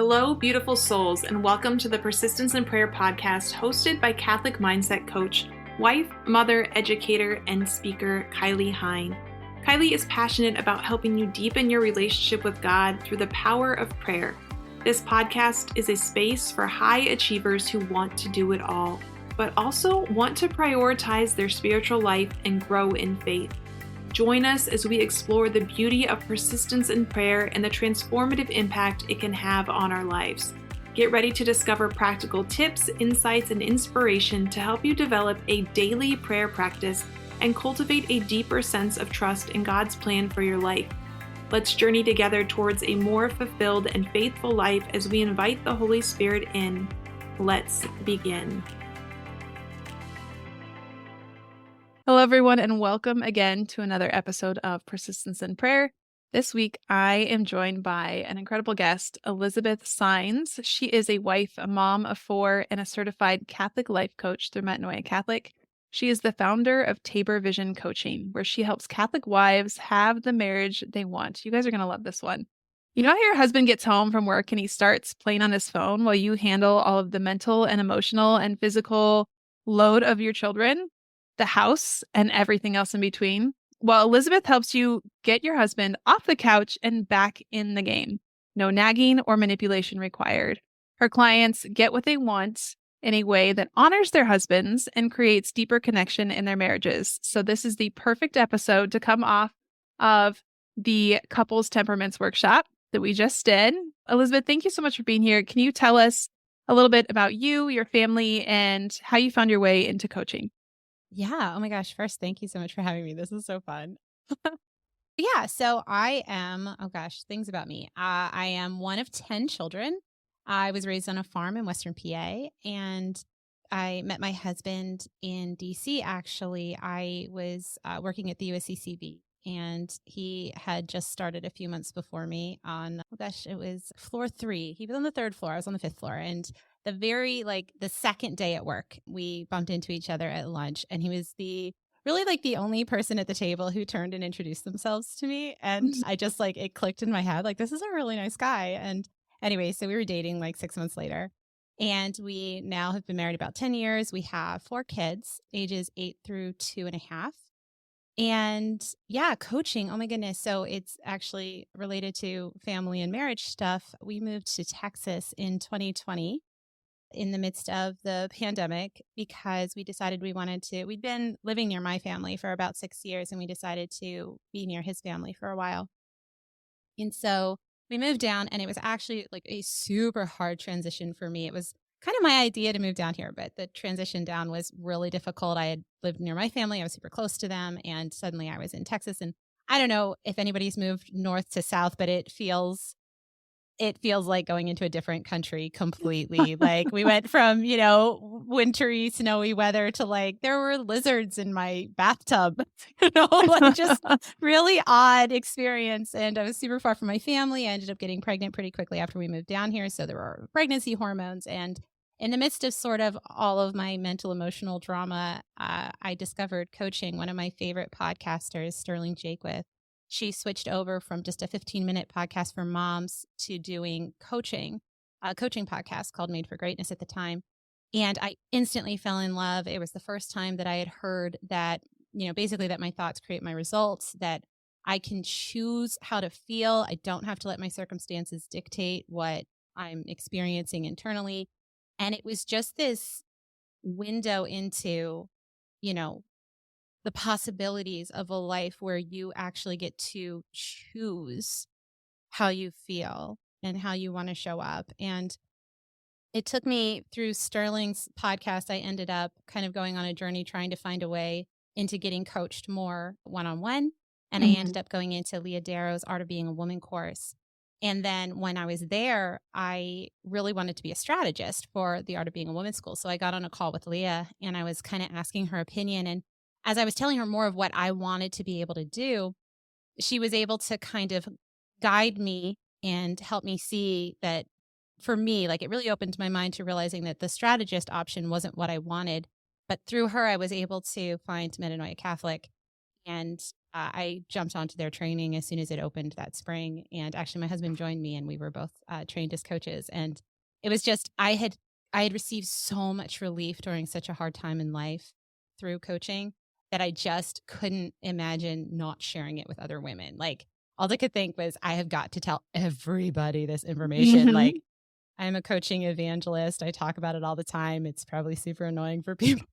Hello, beautiful souls, and welcome to the Persistence in Prayer podcast hosted by Catholic mindset coach, wife, mother, educator, and speaker Kylie Hine. Kylie is passionate about helping you deepen your relationship with God through the power of prayer. This podcast is a space for high achievers who want to do it all, but also want to prioritize their spiritual life and grow in faith. Join us as we explore the beauty of persistence in prayer and the transformative impact it can have on our lives. Get ready to discover practical tips, insights, and inspiration to help you develop a daily prayer practice and cultivate a deeper sense of trust in God's plan for your life. Let's journey together towards a more fulfilled and faithful life as we invite the Holy Spirit in. Let's begin. Hello, everyone, and welcome again to another episode of Persistence in Prayer. This week, I am joined by an incredible guest, Elizabeth Saenz. She is a wife, a mom of four, and a certified Catholic life coach through Metanoia Catholic. She is the founder of Tabor Vision Coaching, where she helps Catholic wives have the marriage they want. You guys are going to love this one. You know how your husband gets home from work and he starts playing on his phone while you handle all of the mental and emotional and physical load of your children, the house, and everything else in between? Well, Elizabeth helps you get your husband off the couch and back in the game. No nagging or manipulation required. Her clients get what they want in a way that honors their husbands and creates deeper connection in their marriages. So this is the perfect episode to come off of the Couples Temperaments workshop that we just did. Elizabeth, thank you so much for being here. Can you tell us a little bit about you, your family, and how you found your way into coaching? Yeah. Oh my gosh. First, thank you so much for having me. This is so fun. Yeah. So I am, things about me. I am one of 10 children. I was raised on a farm in Western PA, and I met my husband in DC. Actually, I was working at the USCCB, and he had just started a few months before me on, it was floor 3. He was on the 3rd floor. I was on the 5th floor. And the second day at work, we bumped into each other at lunch, and he was the only person at the table who turned and introduced themselves to me. And I just it clicked in my head, this is a really nice guy. And anyway, so we were dating 6 months later, and we now have been married about 10 years. We have 4 kids, ages 8 through 2.5. And yeah, coaching. Oh my goodness. So it's actually related to family and marriage stuff. We moved to Texas in 2020 in the midst of the pandemic because we decided we'd been living near my family for about 6 years, and we decided to be near his family for a while. And so we moved down, and it was actually a super hard transition for me. It was kind of my idea to move down here, but the transition down was really difficult. I had lived near my family. I was super close to them, and suddenly I was in Texas. And I don't know if anybody's moved north to south, but it feels like going into a different country completely. We went from, wintry, snowy weather to there were lizards in my bathtub, just really odd experience. And I was super far from my family. I ended up getting pregnant pretty quickly after we moved down here. So there were pregnancy hormones. And in the midst of sort of all of my mental, emotional drama, I discovered coaching. One of my favorite podcasters, Sterling Jakewith, she switched over from just a 15-minute podcast for moms to doing coaching, a coaching podcast called Made for Greatness at the time. And I instantly fell in love. It was the first time that I had heard that, basically that my thoughts create my results, that I can choose how to feel. I don't have to let my circumstances dictate what I'm experiencing internally. And it was just this window into, the possibilities of a life where you actually get to choose how you feel and how you want to show up. And it took me through Sterling's podcast. I ended up kind of going on a journey trying to find a way into getting coached more one-on-one. And I ended up going into Leah Darrow's Art of Being a Woman course. And then when I was there, I really wanted to be a strategist for the Art of Being a Woman school. So I got on a call with Leah, and I was kind of asking her opinion. And as I was telling her more of what I wanted to be able to do, she was able to kind of guide me and help me see that for me, it really opened my mind to realizing that the strategist option wasn't what I wanted. But through her, I was able to find Metanoia Catholic and I jumped onto their training as soon as it opened that spring. And actually, my husband joined me, and we were both trained as coaches. And it was just I had received so much relief during such a hard time in life through coaching that I just couldn't imagine not sharing it with other women. Like all I could think was, I have got to tell everybody this information. Mhm. Like I'm a coaching evangelist. I talk about it all the time. It's probably super annoying for people.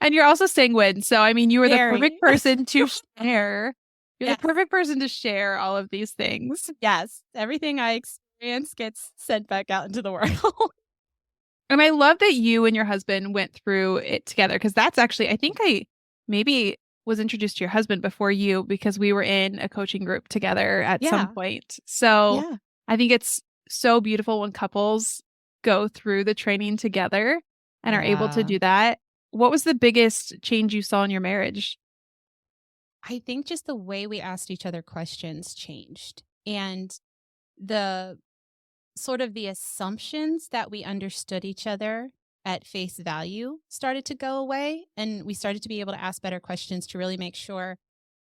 And you're also sanguine. So, I mean, you were the Very. perfect person to share. You're the Yes. perfect person to share all of these things. Yes. Everything I experience gets sent back out into the world. And I love that you and your husband went through it together because that's actually, I think I maybe was introduced to your husband before you because we were in a coaching group together at some Yeah. point. So Yeah. I think it's so beautiful when couples go through the training together and are able to Yeah. do that. What was the biggest change you saw in your marriage? I think just the way we asked each other questions changed. And the sort of the assumptions that we understood each other at face value started to go away. And we started to be able to ask better questions to really make sure,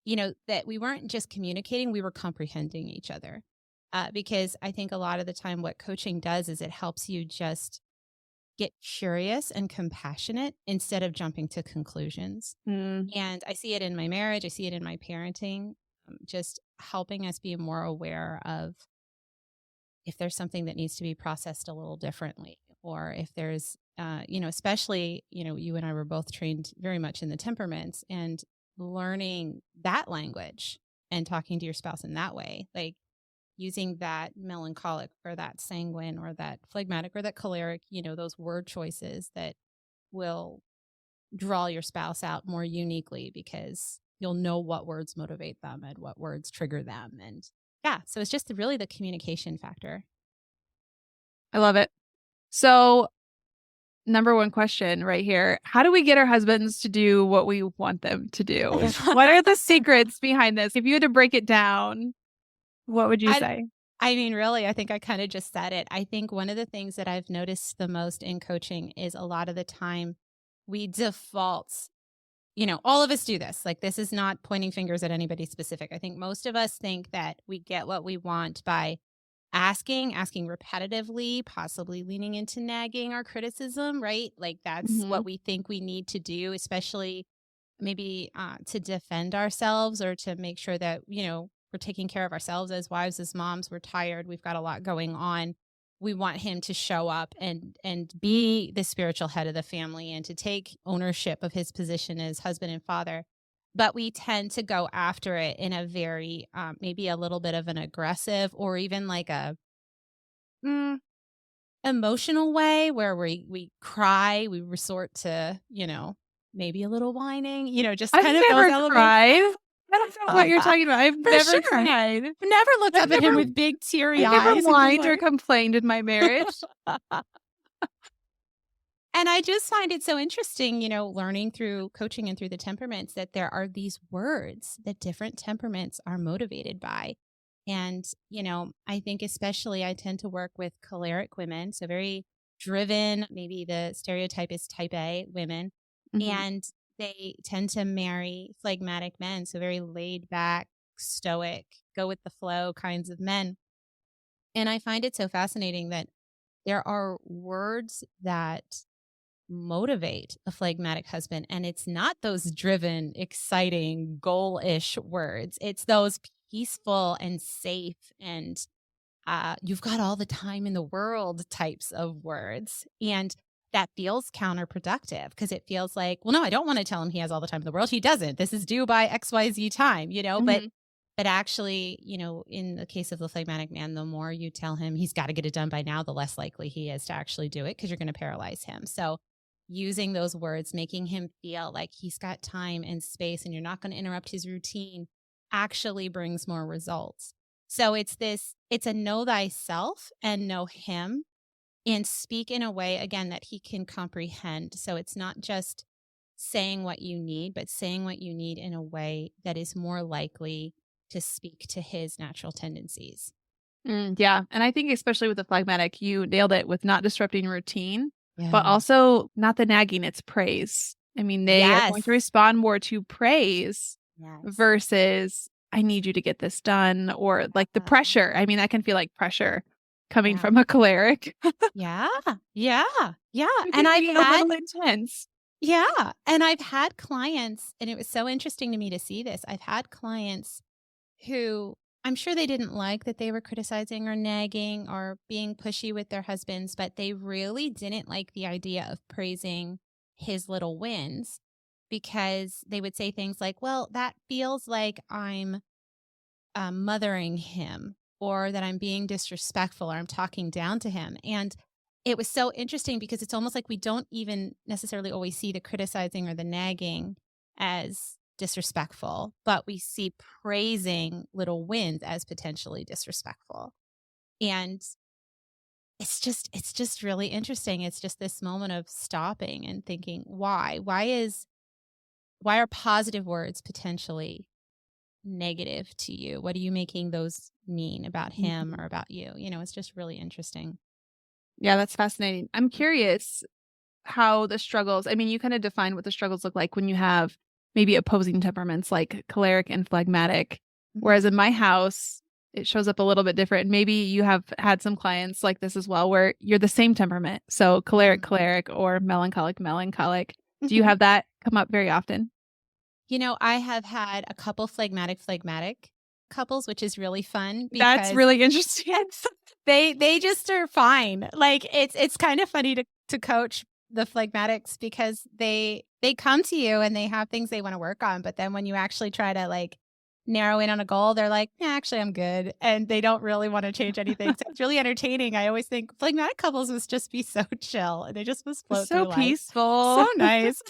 that we weren't just communicating, we were comprehending each other. Because I think a lot of the time, what coaching does is it helps you just get curious and compassionate instead of jumping to conclusions. Mm, And I see it in my marriage, I see it in my parenting, just helping us be more aware of if there's something that needs to be processed a little differently, or if there's, especially, you and I were both trained very much in the temperaments, and learning that language and talking to your spouse in that way, like using that melancholic or that sanguine or that phlegmatic or that choleric, those word choices that will draw your spouse out more uniquely because you'll know what words motivate them and what words trigger them. And yeah, so it's just really the communication factor. I love it. So, number one question right here. How do we get our husbands to do what we want them to do? What are the secrets behind this? If you had to break it down, what would you I say? I mean, really, I think I kind of just said it. I think one of the things that I've noticed the most in coaching is a lot of the time we default. All of us do this. Like, this is not pointing fingers at anybody specific. I think most of us think that we get what we want by asking repetitively, possibly leaning into nagging or criticism, right? Like, that's Hmm. what we think we need to do, especially maybe to defend ourselves or to make sure that, we're taking care of ourselves as wives, as moms. We're tired. We've got a lot going on. We want him to show up and be the spiritual head of the family and to take ownership of his position as husband and father. But we tend to go after it in a very maybe a little bit of an aggressive or even like a mm, emotional way where we cry, we resort to, maybe a little whining, just I've kind of those never elements. cried. I don't know what you're talking about. I've For never sure. cried. Never looked I've up at never him with big teary I've never eyes and just whined or like complained in my marriage. and I just find it so interesting, learning through coaching and through the temperaments that there are these words that different temperaments are motivated by. And, I think especially I tend to work with choleric women, so very driven, maybe the stereotype is type A women, Mhm. and they tend to marry phlegmatic men, so very laid back, stoic, go with the flow kinds of men. And I find it so fascinating that there are words that motivate a phlegmatic husband. And it's not those driven, exciting, goal ish words. It's those peaceful and safe and you've got all the time in the world types of words. And that feels counterproductive because it feels like, well, no, I don't want to tell him he has all the time in the world. He doesn't. This is due by XYZ time, Mhm. but actually, in the case of the phlegmatic man, the more you tell him he's got to get it done by now, the less likely he is to actually do it because you're going to paralyze him. So, using those words, making him feel like he's got time and space and you're not going to interrupt his routine actually brings more results. So, it's a know thyself and know him and speak in a way, again, that he can comprehend. So, it's not just saying what you need, but saying what you need in a way that is more likely to speak to his natural tendencies. Yeah, and I think especially with the phlegmatic, you nailed it with not disrupting routine, but Yeah. also not the nagging, it's praise. I mean, they are going Yes. to respond more to praise Yes. versus I need you to get this done, or like the Yeah. pressure. I mean, I can feel like pressure coming Yeah. from a choleric. Yeah. Yeah. Yeah. It And can I've be a had little intense. Yeah, and I've had clients, and it was so interesting to me to see this. I've had clients who I'm sure they didn't like that they were criticizing or nagging or being pushy with their husbands, but they really didn't like the idea of praising his little wins because they would say things like, well, that feels like I'm mothering him or that I'm being disrespectful or I'm talking down to him. And it was so interesting because it's almost like we don't even necessarily always see the criticizing or the nagging as disrespectful, but we see praising little wins as potentially disrespectful. And it's just really interesting. It's just this moment of stopping and thinking, why? Why are positive words potentially negative to you? What are you making those mean about him Mhm. or about you? It's just really interesting. Yeah, that's fascinating. I'm curious how the struggles, I mean, you kind of define what the struggles look like when you have maybe opposing temperaments like choleric and phlegmatic. Mhm. Whereas in my house, it shows up a little bit different. Maybe you have had some clients like this as well, where you're the same temperament. So choleric, Mhm. choleric, or melancholic, melancholic. Do you Mhm. have that come up very often? I have had a couple phlegmatic couples, which is really fun That's because really interesting. they just are fine. Like it's kind of funny to coach the phlegmatics because they come to you and they have things they want to work on, but then when you actually try to like narrow in on a goal, they're like, yeah, actually I'm good. And they don't really want to change anything. So it's really entertaining. I always think phlegmatic couples must just be so chill and they just must float So through life. So peaceful. nice.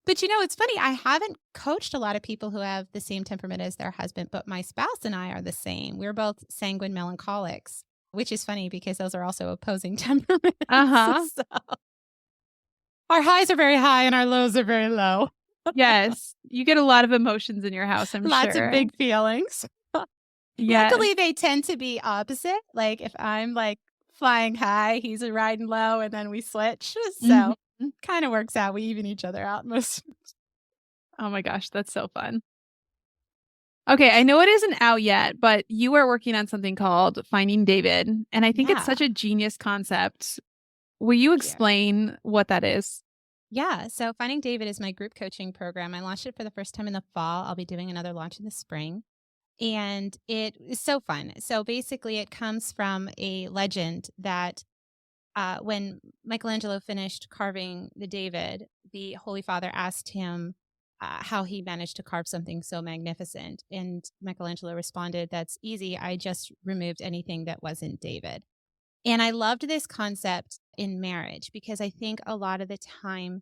But it's funny. I haven't coached a lot of people who have the same temperament as their husband, but my spouse and I are the same. We're both sanguine melancholics, which is funny because those are also opposing temperaments. Uh-huh. So our highs are very high and our lows are very low. Yes. You get a lot of emotions in your house, I'm Lots of sure. big feelings. Yes. Luckily, they tend to be opposite. Like if I'm like flying high, he's riding low, and then we switch. Mhm. So kind of works out. We even each other out most. Oh my gosh, that's so fun. Okay, I know it isn't out yet, but you are working on something called Finding David, and I think it's Yeah. such a genius concept. Will you Thank you. explain what that is? Yeah. So Finding David is my group coaching program. I launched it for the first time in the fall. I'll be doing another launch in the spring. And it is so fun. So basically, it comes from a legend that when Michelangelo finished carving the David, the Holy Father asked him how he managed to carve something so magnificent. And Michelangelo responded, "That's easy. I just removed anything that wasn't David." And I loved this concept in marriage because I think a lot of the time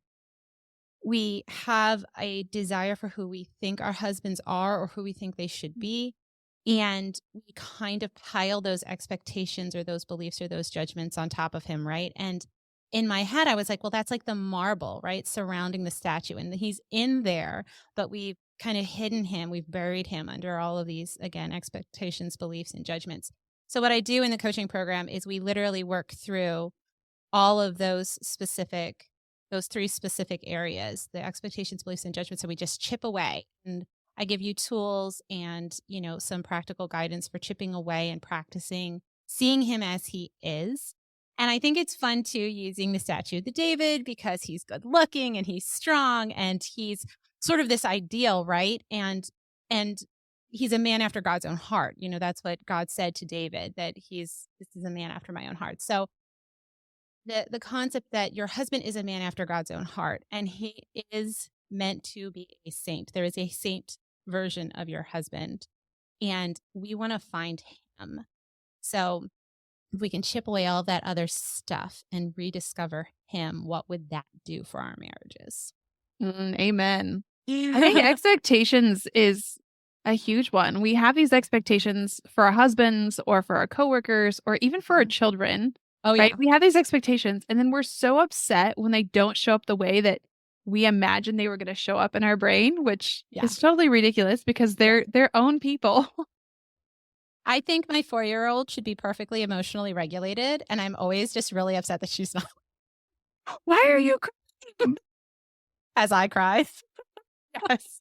we have a desire for who we think our husbands are or who we think they should be. And we kind of pile those expectations or those beliefs or those judgments on top of him, right? And in my head, I was like, well, that's like the marble, right? Surrounding the statue. And he's in there, but we've kind of hidden him. We've buried him under all of these, again, expectations, beliefs, and judgments. So, what I do in the coaching program is we literally work through all of those three specific areas, the expectations, beliefs, and judgments. So we just chip away. And I give you tools and, some practical guidance for chipping away and practicing seeing him as he is. And I think it's fun too using the statue of the David because he's good looking and he's strong and he's sort of this ideal, right? And he's a man after God's own heart. That's what God said to David, that this is a man after my own heart. So the concept that your husband is a man after God's own heart and he is meant to be a saint. There is a saint version of your husband and we want to find him. So if we can chip away all that other stuff and rediscover him, what would that do for our marriages? Amen. I think expectations is a huge one. We have these expectations for our husbands or for our coworkers or even for our Mhm. children, Oh right? yeah. We have these expectations and then we're so upset when they don't show up the way that we imagined they were going to show up in our brain, which Yeah. is totally ridiculous because Yeah. they're their own people. I think my 4-year-old should be perfectly emotionally regulated and I'm always just really upset that she's not Why are you crying? as I cry. Yes.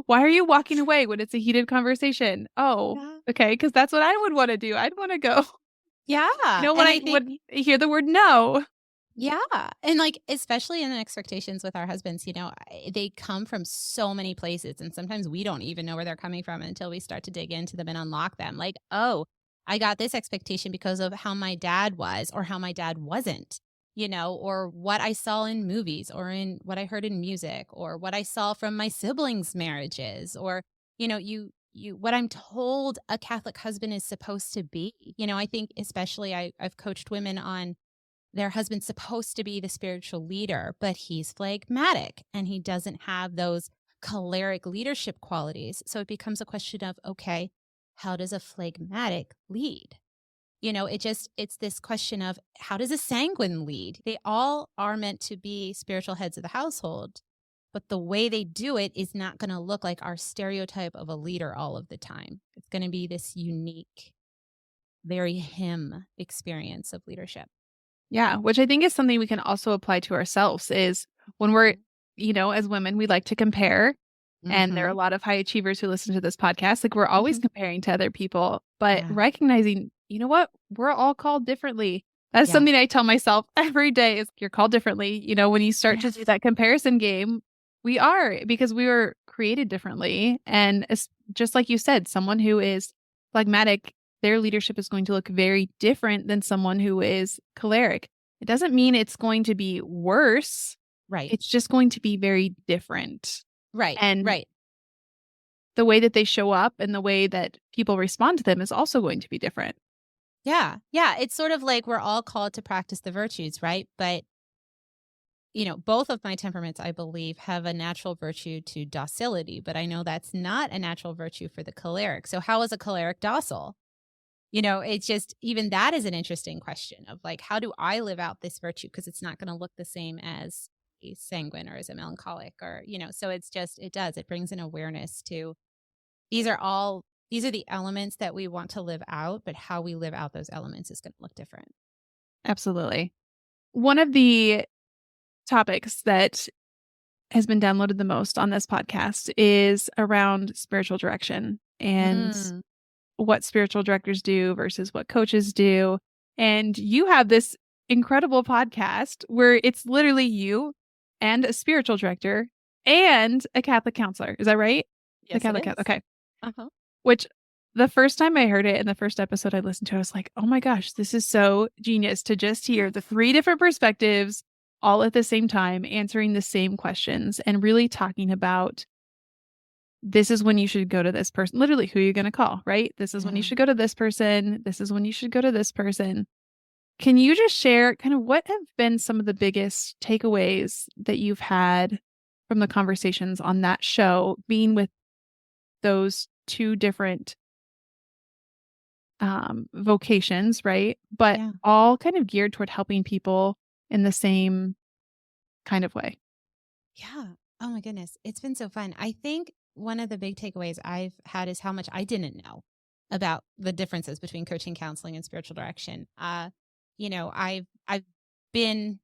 Why are you walking away when it's a heated conversation? Oh, Yeah. okay, because that's what I would wanna do. I'd wanna go, Yeah, when and I I think when I hear the word no. yeah, and, like, especially in the expectations with our husbands, they come from so many places, and sometimes we don't even know where they're coming from until we start to dig into them and unlock them. Like, "Oh, I got this expectation because of how my dad was or how my dad wasn't," or what I saw in movies or in what I heard in music or what I saw from my siblings' marriages or, you what I'm told a Catholic husband is supposed to be. I think especially I've coached women on their husband's supposed to be the spiritual leader, but he's phlegmatic and he doesn't have those choleric leadership qualities. So it becomes a question of, okay, how does a phlegmatic lead? It's this question of how does a sanguine lead? They all are meant to be spiritual heads of the household, but the way they do it is not going to look like our stereotype of a leader all of the time. It's going to be this unique, very him experience of leadership. Yeah, which I think is something we can also apply to ourselves is when we're, as women, we like to compare. And there are a Mm-hmm. lot of high achievers who listen to this podcast. Like we're always Hmm. comparing to other people, but Yeah. recognizing, you know what? We're all called differently. That's Yeah. something I tell myself every day is you're called differently. When you start to do Yes. that comparison game, we are because we were created differently. And just like you said, someone who is phlegmatic, their leadership is going to look very different than someone who is choleric. It doesn't mean it's going to be worse. Right. It's just going to be very different. Right. And Right. the way that they show up and the way that people respond to them is also going to be different. Yeah. Yeah. It's sort of like we're all called to practice the virtues, right? But, both of my temperaments, I believe, have a natural virtue to docility, but I know that's not a natural virtue for the choleric. So, how is a choleric docile? It's just even that is an interesting question of like, how do I live out this virtue? Because it's not going to look the same as a sanguine or as a melancholic or, so it brings an awareness to these are the elements that we want to live out, but how we live out those elements is going to look different. Absolutely. One of the topics that has been downloaded the most on this podcast is around spiritual direction and Mm. what spiritual directors do versus what coaches do. And you have this incredible podcast where it's literally you and a spiritual director and a Catholic counselor. Is that right? The Yes, it Catholic, is. okay. Uh-huh. Which the first time I heard it in the first episode I listened to, I was like, "Oh my gosh, this is so genius to just hear the 3 different perspectives all at the same time, answering the same questions and really talking about this is when you should go to this person. Literally, who are you gonna call, right? This is when you Yeah. should go to this person. This is when you should go to this person." Can you just share kind of what have been some of the biggest takeaways that you've had from the conversations on that show, being with those 2 different vocations, right? But Yeah. all kind of geared toward helping people in the same kind of way. Yeah. Oh my goodness. It's been so fun. I think one of the big takeaways I've had is how much I didn't know about the differences between coaching, counseling, and spiritual direction. I've been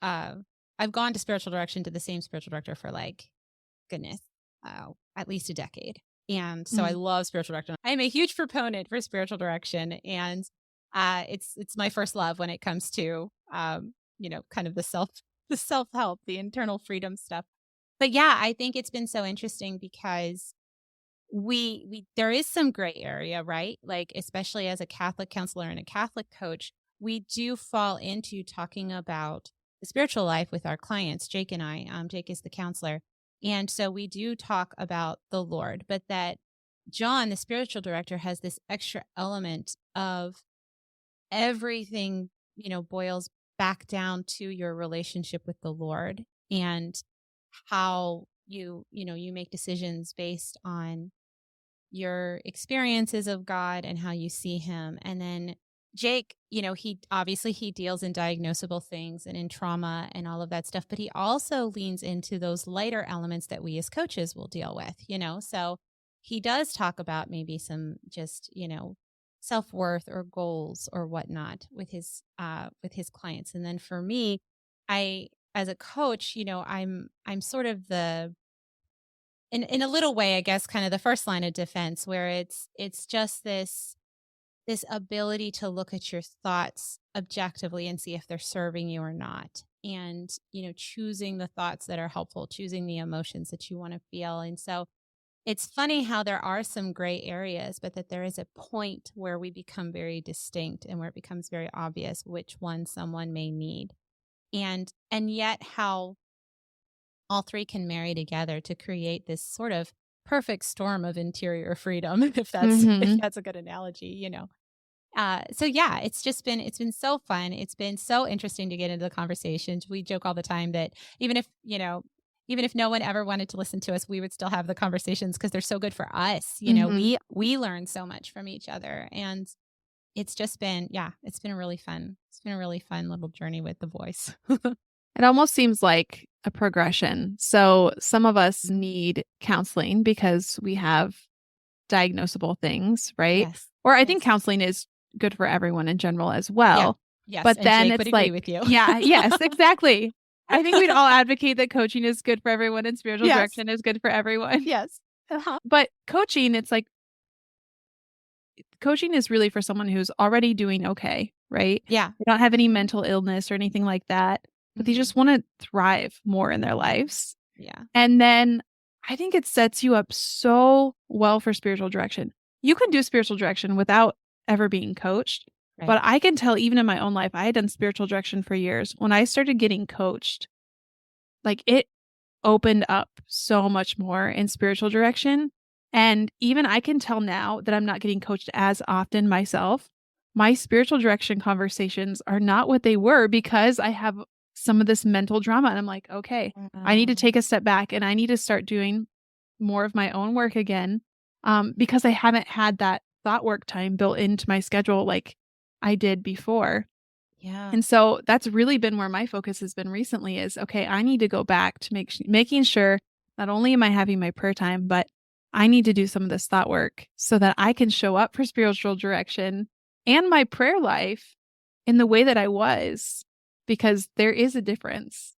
uh I've gone to spiritual direction to the same spiritual director for like goodness, at least a decade. And so I Mm. love spiritual direction. I am a huge proponent for spiritual direction, and it's my first love when it comes to kind of the self help, the internal freedom stuff. But yeah, I think it's been so interesting because we there is some gray area, right? Like especially as a Catholic counselor and a Catholic coach, we do fall into talking about the spiritual life with our clients. Jake and I, Jake is the counselor, and so we do talk about the Lord, but that John, the spiritual director, has this extra element of everything, boils back down to your relationship with the Lord and how you make decisions based on your experiences of God and how you see him. And then Jake, he deals in diagnosable things and in trauma and all of that stuff, but he also leans into those lighter elements that we as coaches will deal with. So he does talk about maybe some just, self-worth or goals or whatnot with his clients. And then for me, I as a coach, I'm sort of in a little way, I guess, kind of the first line of defense where it's just this ability to look at your thoughts objectively and see if they're serving you or not. And, choosing the thoughts that are helpful, choosing the emotions that you want to feel. And so it's funny how there are some gray areas, but that there is a point where we become very distinct and where it becomes very obvious which one someone may need. And yet how all three can marry together to create this sort of perfect storm of interior freedom, if Mhm. that's a good analogy. So yeah, it's been so fun. It's been so interesting to get into the conversations. We joke all the time that even if no one ever wanted to listen to us, we would still have the conversations because they're so good for us. Mhm. We learn so much from each other, and it's been really fun. It's been a really fun little journey with the voice. It almost seems like a progression. So some of us Mhm. need counseling because we have diagnosable things, right? Yes. Or I think Yes. counseling is good for everyone in general as Yeah. well. Yes. But And then Jake would it's agree like, with you. yeah, yes, exactly. I think we'd all advocate that coaching is good for everyone and spiritual Yes. direction is good for everyone. Yes. Uh-huh. But coaching, it's like coaching is really for someone who's already doing okay, right? Yeah. They don't have any Mhm. mental illness or anything like that, but they Mhm. just want to thrive more in their lives. Yeah. And then I think it sets you up so well for spiritual direction. You can do spiritual direction without ever being coached, Right. but I can tell even in my own life, I had done spiritual direction for years. When I started getting coached, like it opened up so much more in spiritual direction. And even I can tell now that I'm not getting coached as often myself. My spiritual direction conversations are not what they were because I have some of this mental drama. And I'm like, okay, I need to Oh, take a step back and I need to start doing more of my own work again because I haven't had that thought work time built into my schedule like I did before. yeah. And so that's really been where my focus has been recently is, okay, I need to go back to making sure not only am I having my prayer time, but I need to do some of this thought work so that I can show up for spiritual direction and my prayer life in the way that I was, because there is a difference.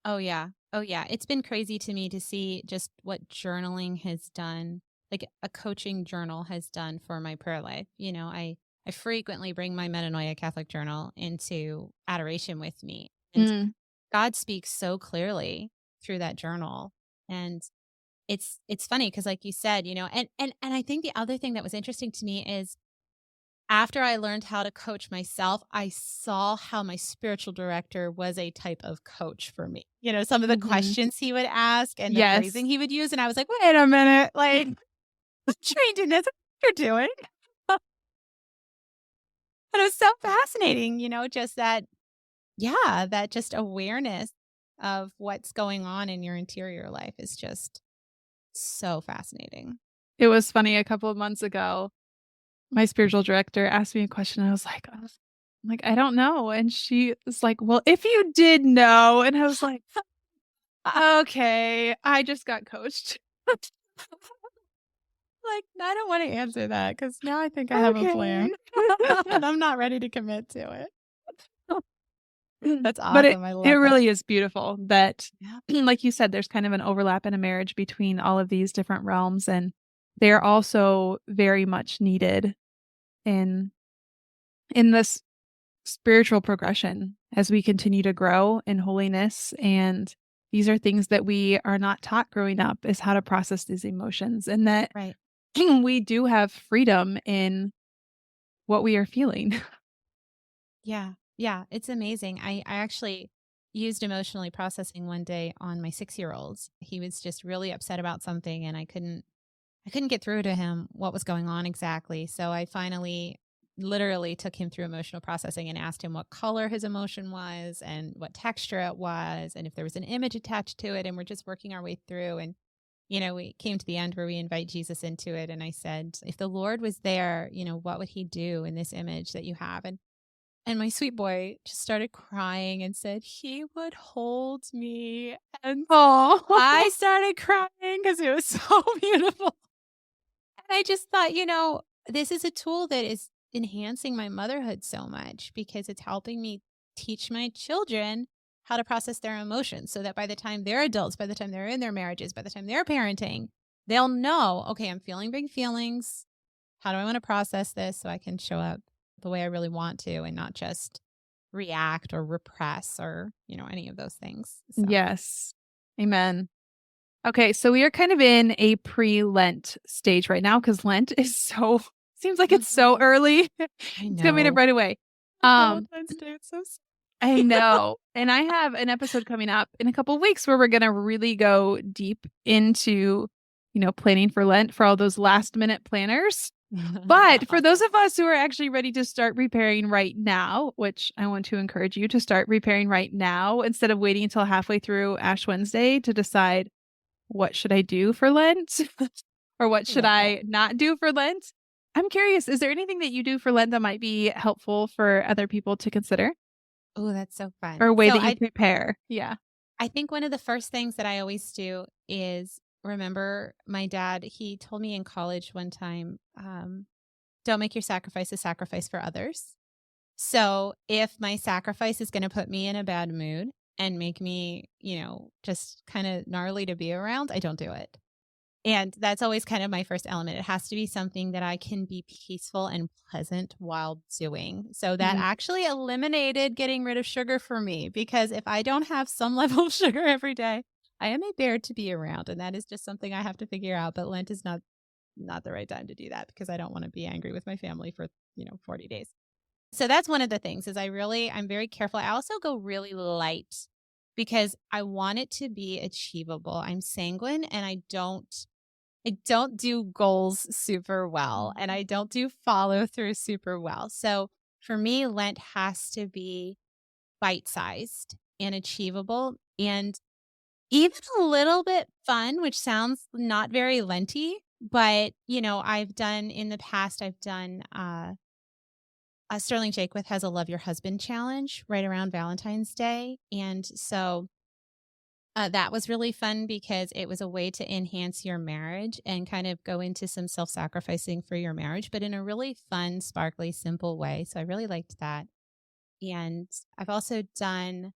Oh, yeah. Oh, yeah. It's been crazy to me to see just what journaling has done, like a coaching journal has done for my prayer life. I frequently bring my Metanoia Catholic journal into adoration with me. And Mm, God speaks so clearly through that journal. And it's funny because like you said, and I think the other thing that was interesting to me is after I learned how to coach myself, I saw how my spiritual director was a type of coach for me. Some of the mhm. questions he would ask and the Yes. phrasing he would use. And I was like, wait a minute, like, I'm trained in this. What you're doing. But it was so fascinating, just that, yeah, that just awareness of what's going on in your interior life is just so fascinating. It was funny a couple of months ago, my spiritual director asked me a question. I'm like, I don't know. And she was like, well, if you did know. And I was like, okay, I just got coached. Like, I don't want to answer that because now I think I have a Okay. plan and I'm not ready to commit to it. That's But it awesome. I it love that. really is beautiful that, Yeah. like you said, there's kind of an overlap in a marriage between all of these different realms, and they're also very much needed in this spiritual progression as we continue to grow in holiness. And these are things that we are not taught growing up, is how to process these emotions, and that Right. we do have freedom in what we are feeling. Yeah. Yeah. It's amazing. I actually used emotionally processing one day on my 6-year-old. He was just really upset about something and I couldn't get through to him what was going on exactly. So I finally literally took him through emotional processing and asked him what color his emotion was and what texture it was and if there was an image attached to it. And we're just working our way through. And, we came to the end where we invite Jesus into it. And I said, if the Lord was there, what would he do in this image that you have? And my sweet boy just started crying and said, he would hold me. And I Oh. started crying because it was so beautiful. And I just thought, this is a tool that is enhancing my motherhood so much because it's helping me teach my children how to process their emotions so that by the time they're adults, by the time they're in their marriages, by the time they're parenting, they'll know, okay, I'm feeling big feelings. How do I want to process this so I can show up the way I really want to and not just react or repress or, any of those things. So, Yes. Amen. Okay, so we are kind of in a pre-Lent stage right now because Lent is seems like it's so Mhm. early. I It's coming up know. right away. Um, Valentine's Day, it's so I know. And I have an episode coming up in a couple of weeks where we're going to really go deep into, planning for Lent for all those last minute planners. But for those of us who are actually ready to start preparing right now, which I want to encourage you to start preparing right now instead of waiting until halfway through Ash Wednesday to decide what should I do for Lent or what I should love that. I not do for Lent? I'm curious, is there anything that you do for Lent that might be helpful for other people to consider Oh, that's so or fun. a way So that you I prepare? Yeah. I think one of the first things that I always do is remember my dad, he told me in college one time, don't make your sacrifice a sacrifice for others. So if my sacrifice is going to put me in a bad mood and make me, just kind of gnarly to be around, I don't do it. And that's always kind of my first element. It has to be something that I can be peaceful and pleasant while doing. So that Mhm. actually eliminated getting rid of sugar for me because if I don't have some level of sugar every day, I am a bear to be around. And that is just something I have to figure out. But Lent is not the right time to do that because I don't want to be angry with my family for, 40 days. So that's one of the things is I'm very careful. I also go really light because I want it to be achievable. I'm sanguine and I don't do goals super well and I don't do follow through super well. So for me, Lent has to be bite sized and achievable and even a little bit fun, which sounds not very Lenty, but I've done in the past, I've done, Sterling Jakewith has a Love Your Husband challenge right around Valentine's Day. And so that was really fun because it was a way to enhance your marriage and kind of go into some self sacrificing for your marriage, but in a really fun, sparkly, simple way. So I really liked that. And I've also done,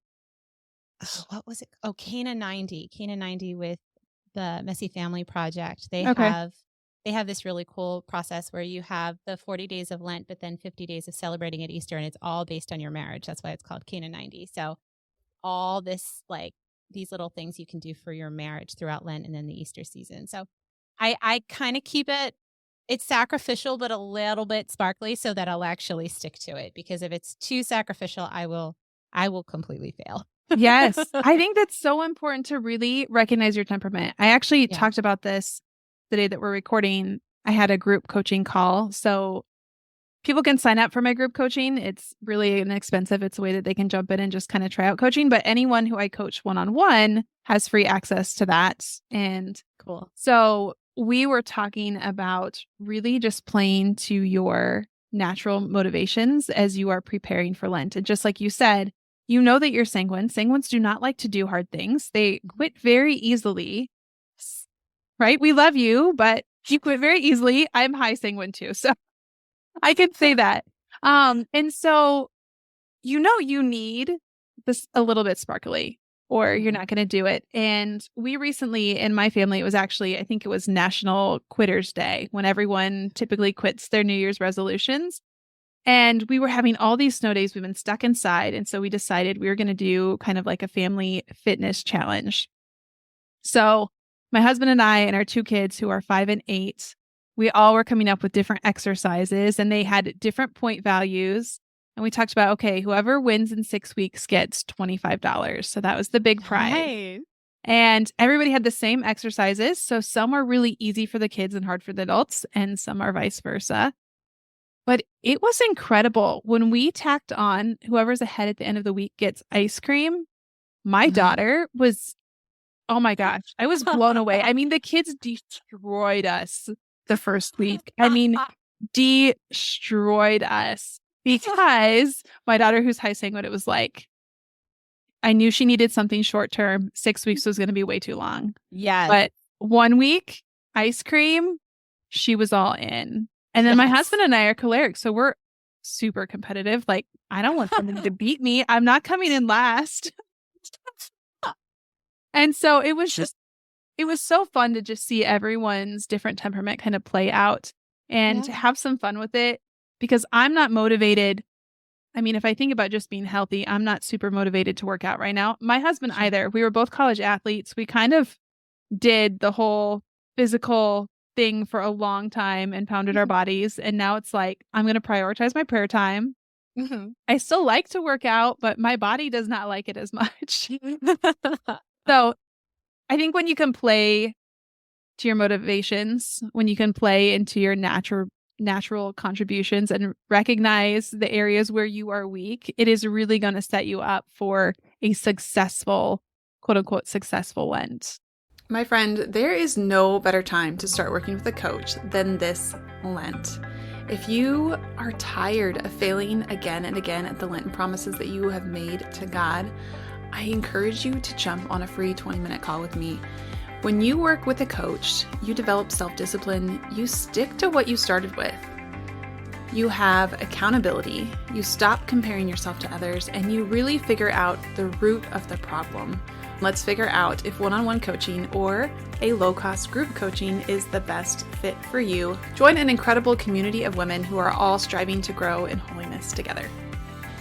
what was it? Oh, Cana 90, Cana 90 with the Messy Family Project. Okay. They have this really cool process where you have the 40 days of Lent, but then 50 days of celebrating at Easter, and it's all based on your marriage. That's why it's called Cana 90. So all this like these little things you can do for your marriage throughout Lent and then the Easter season. So I kind of keep it's sacrificial but a little bit sparkly so that I'll actually stick to it because if it's too sacrificial, I will completely fail. Yes. I think that's so important to really recognize your temperament. I actually Yeah. talked about this the day that we're recording. I had a group coaching call. So people can sign up for my group coaching. It's really inexpensive. It's a way that they can jump in and just kind of try out coaching. But anyone who I coach one-on-one has free access to that. And Cool. so we were talking about really just playing to your natural motivations as you are preparing for Lent. And just like you said, you know that you're sanguine. Sanguines do not like to do hard things. They quit very easily, right? We love you, but you quit very easily. I'm high sanguine too. So I could say that. And so you need this a little bit sparkly or you're Mhm. not going to do it. And we recently in my family, it was actually, I think it was National Quitters Day when everyone typically quits their New Year's resolutions. And we were having all these snow days. We've been stuck inside. And so we decided we were going to do kind of like a family fitness challenge. So my husband and I and our two kids who are 5 and 8, we all were coming up with different exercises and they had different point values. And we talked about, okay, whoever wins in 6 weeks gets $25. So that was the big prize. Nice. And everybody had the same exercises. So some are really easy for the kids and hard for the adults, and some are vice versa. But it was incredible. When we tacked on whoever's ahead at the end of the week gets ice cream, my daughter was, oh my gosh, I was blown away. I mean, the kids destroyed us the first week. I mean, destroyed us because my daughter, who's high sanguine, it was like, I knew she needed something short term. 6 weeks was going to be way too long. Yes. But 1 week, ice cream, she was all in. And then my Yes. husband and I are choleric. So we're super competitive. Like, I don't want somebody to beat me. I'm not coming in last. And so it was so fun to just see everyone's different temperament kind of play out and to Yeah. have some fun with it because I'm not motivated. I mean, if I think about just being healthy, I'm not super motivated to work out right now. My husband Sure. either. We were both college athletes. We kind of did the whole physical thing for a long time and pounded our Mhm. bodies. And now it's like, I'm going to prioritize my prayer time. Mhm. I still like to work out, but my body does not like it as much. So I think when you can play to your motivations, when you can play into your natural contributions and recognize the areas where you are weak, it is really going to set you up for a successful, quote unquote, successful Lent. My friend, there is no better time to start working with a coach than this Lent. If you are tired of failing again and again at the Lenten promises that you have made to God, I encourage you to jump on a free 20-minute call with me. When you work with a coach, you develop self-discipline, you stick to what you started with. You have accountability, you stop comparing yourself to others, and you really figure out the root of the problem. Let's figure out if one-on-one coaching or a low-cost group coaching is the best fit for you. Join an incredible community of women who are all striving to grow in holiness together.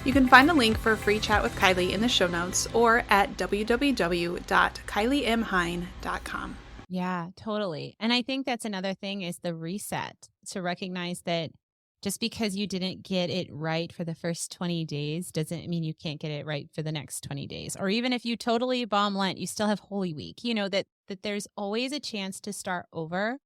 You can find a link for a free chat with Kylie in the show notes or at www.kyliemhine.com. Yeah, totally. And I think that's another thing is the reset to recognize that just because you didn't get it right for the first 20 days doesn't mean you can't get it right for the next 20 days. Or even if you totally bomb Lent, you still have Holy Week. That there's always a chance to start over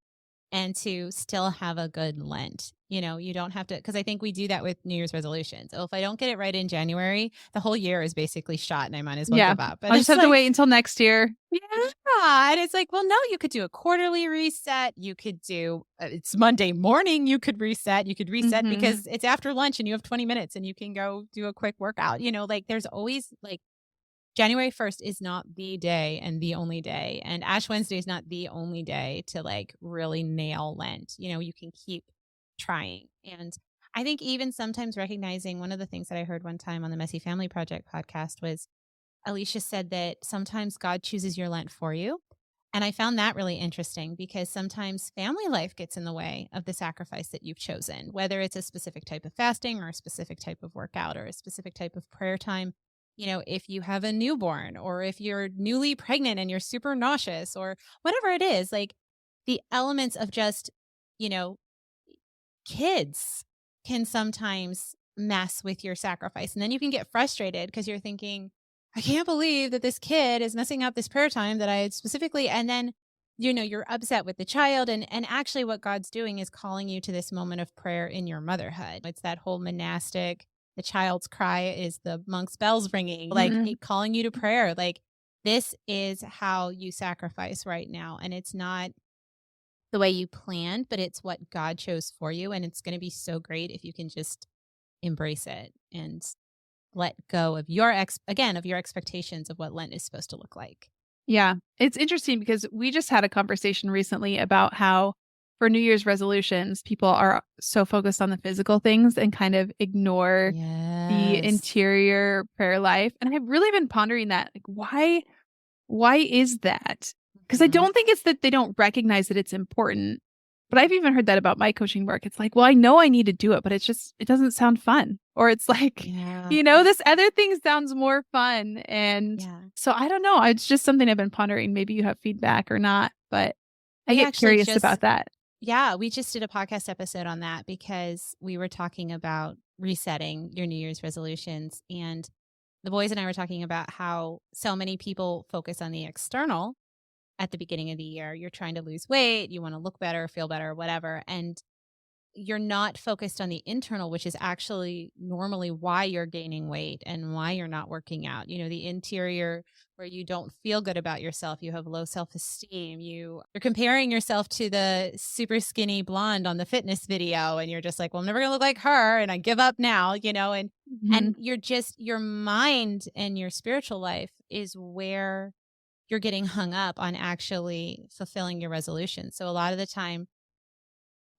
and to still have a good Lent. You don't have to, because I think we do that with New Year's resolutions. Oh, if I don't get it right in January, the whole year is basically shot and I might as well Yeah, give up. And I'll just it's have to like, wait until next year. yeah. And it's like, well, no, you could do a quarterly reset. You could do, it's Monday morning. You could reset. You could reset Mhm. because it's after lunch and you have 20 minutes and you can go do a quick workout. Like there's always like January 1st is not the day and the only day. And Ash Wednesday is not the only day to like really nail Lent. You can keep trying. And I think even sometimes recognizing one of the things that I heard one time on the Messy Family Project podcast was Alicia said that sometimes God chooses your Lent for you. And I found that really interesting because sometimes family life gets in the way of the sacrifice that you've chosen, whether it's a specific type of fasting or a specific type of workout or a specific type of prayer time. If you have a newborn or if you're newly pregnant and you're super nauseous or whatever it is, like the elements of just, you know, kids can sometimes mess with your sacrifice. And then you can get frustrated because you're thinking, I can't believe that this kid is messing up this prayer time that I had specifically. And then, you're upset with the child. And actually, what God's doing is calling you to this moment of prayer in your motherhood. It's that whole monastic, the child's cry is the monk's bells ringing, like Mhm. it calling you to prayer. Like, this is how you sacrifice right now. And it's not the way you planned, but it's what God chose for you. And it's going to be so great if you can just embrace it and let go of of your expectations of what Lent is supposed to look like. Yeah, it's interesting because we just had a conversation recently about how for New Year's resolutions, people are so focused on the physical things and kind of ignore the Yes. interior prayer life. And I've really been pondering that. Like, why is that? Because I Mhm. don't think it's that they don't recognize that it's important. But I've even heard that about my coaching work. It's like, well, I know I need to do it, but it doesn't sound fun. Or it's like, Yeah. this other thing sounds more fun. And Yeah. so I don't know. It's just something I've been pondering. Maybe you have feedback or not, but I We get actually curious just about that. Yeah, we just did a podcast episode on that because we were talking about resetting your New Year's resolutions. And the boys and I were talking about how so many people focus on the external at the beginning of the year. You're trying to lose weight, you want to look better, feel better, whatever. And you're not focused on the internal, which is actually normally why you're gaining weight and why you're not working out. The interior where you don't feel good about yourself, you have low self-esteem, you're comparing yourself to the super skinny blonde on the fitness video and you're just like, well, I'm never going to look like her and I give up now, and Mhm. you're just your mind and your spiritual life is where you're getting hung up on actually fulfilling your resolution. So a lot of the time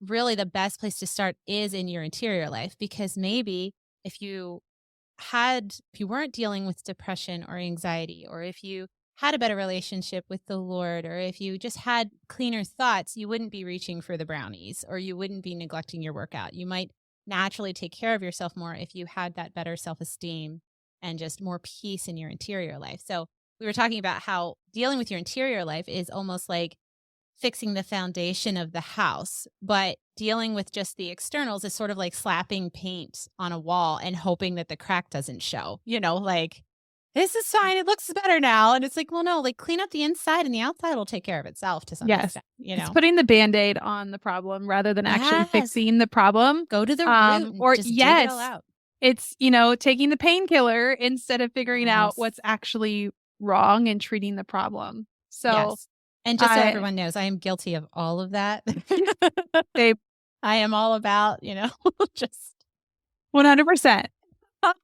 really the best place to start is in your interior life because maybe if you weren't dealing with depression or anxiety or if you had a better relationship with the Lord, or if you just had cleaner thoughts, you wouldn't be reaching for the brownies, or you wouldn't be neglecting your workout. You might naturally take care of yourself more if you had that better self-esteem and just more peace in your interior life. So we were talking about how dealing with your interior life is almost like fixing the foundation of the house, but dealing with just the externals is sort of like slapping paint on a wall and hoping that the crack doesn't show, like this is fine. It looks better now. And it's like, well, no, like clean up the inside and the outside will take care of itself to some Yes. extent. It's putting the Band-Aid on the problem rather than actually Yes. fixing the problem. Go to the root and Or just dig it all yes, out. it's, taking the painkiller instead of figuring out Yes. what's actually wrong and treating the problem. So Yes. And just so I everyone knows, I am guilty of all of that. say I am all about, just 100%.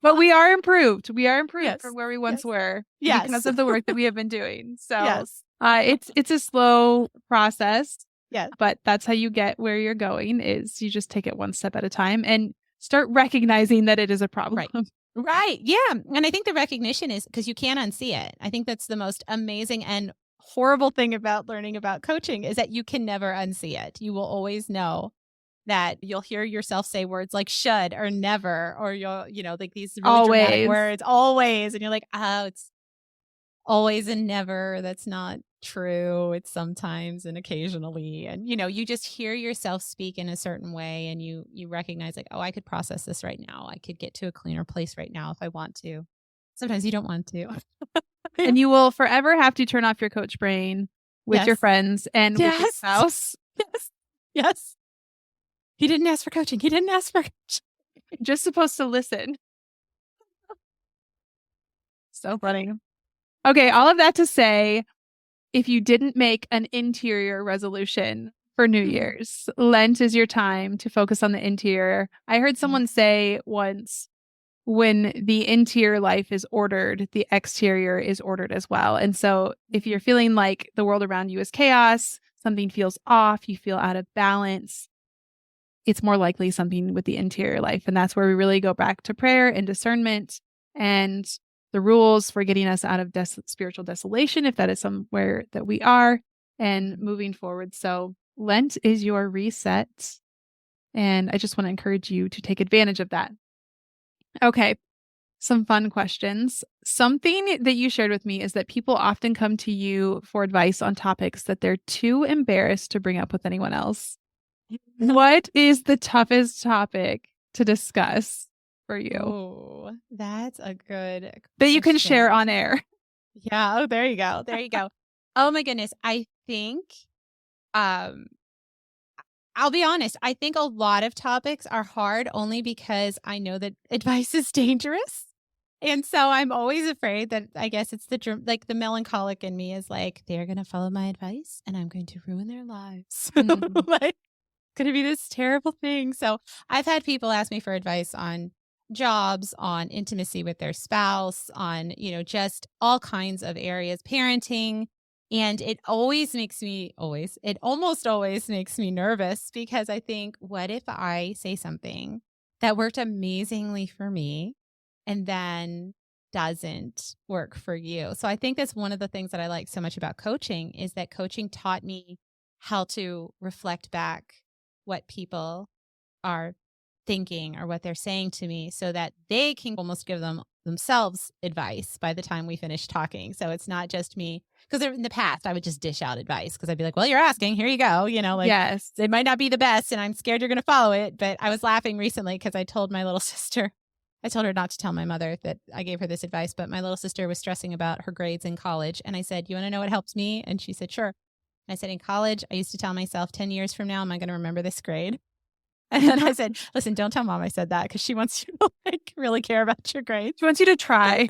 But we are improved. We are improved yes. from where we once Yes. were Yes. because of the work that we have been doing. So Yes. it's a slow process, Yes. but that's how you get where you're going is you just take it one step at a time and start recognizing that it is a problem. Right. Right. Yeah. And I think the recognition is because you can't unsee it. I think that's the most amazing and horrible thing about learning about coaching is that you can never unsee it. You will always know that you'll hear yourself say words like should or never, or you'll, like these really dramatic Always. words, always. And you're like, oh, it's always and never. That's not true. It's sometimes and occasionally. And, you just hear yourself speak in a certain way and you recognize like, oh, I could process this right now. I could get to a cleaner place right now if I want to. Sometimes you don't want to. And you will forever have to turn off your coach brain with your Yes. friends and with your Yes. spouse. Yes. Yes. He didn't ask for coaching. He didn't ask for coaching. Just supposed to listen. So funny. Okay, all of that to say, if you didn't make an interior resolution for New Year's, Lent is your time to focus on the interior. I heard someone say once, when the interior life is ordered, the exterior is ordered as well. And so if you're feeling like the world around you is chaos, something feels off, you feel out of balance, it's more likely something with the interior life. And that's where we really go back to prayer and discernment and the rules for getting us out of spiritual desolation, if that is somewhere that we are, and moving forward. So Lent is your reset. And I just want to encourage you to take advantage of that. Okay. Some fun questions. Something that you shared with me is that people often come to you for advice on topics that they're too embarrassed to bring up with anyone else. What is the toughest topic to discuss for you? Oh, that's a good that you can question. share on air? Yeah. Oh, there you go. There you go. Oh my goodness. I think, I'll be honest. I think a lot of topics are hard only because I know that advice is dangerous. And so I'm always afraid that I guess it's the melancholic in me is like, they're going to follow my advice and I'm going to ruin their lives. Like, going to be this terrible thing. So I've had people ask me for advice on jobs, on intimacy with their spouse, on, just all kinds of areas, parenting. And it almost always makes me nervous because I think, what if I say something that worked amazingly for me and then doesn't work for you? So I think that's one of the things that I like so much about coaching is that coaching taught me how to reflect back what people are thinking or what they're saying to me so that they can almost give themselves advice by the time we finish talking. So it's not just me. Because in the past, I would just dish out advice because I'd be like, well, you're asking. Here you go. Yes. It might not be the best and I'm scared you're going to follow it. But I was laughing recently because I told my little sister, I told her not to tell my mother that I gave her this advice, but my little sister was stressing about her grades in college. And I said, you want to know what helps me? And she said, sure. And I said, in college, I used to tell myself 10 years from now, am I going to remember this grade? And then I said, listen, don't tell mom I said that because she wants you to really care about your grades. She wants you to try.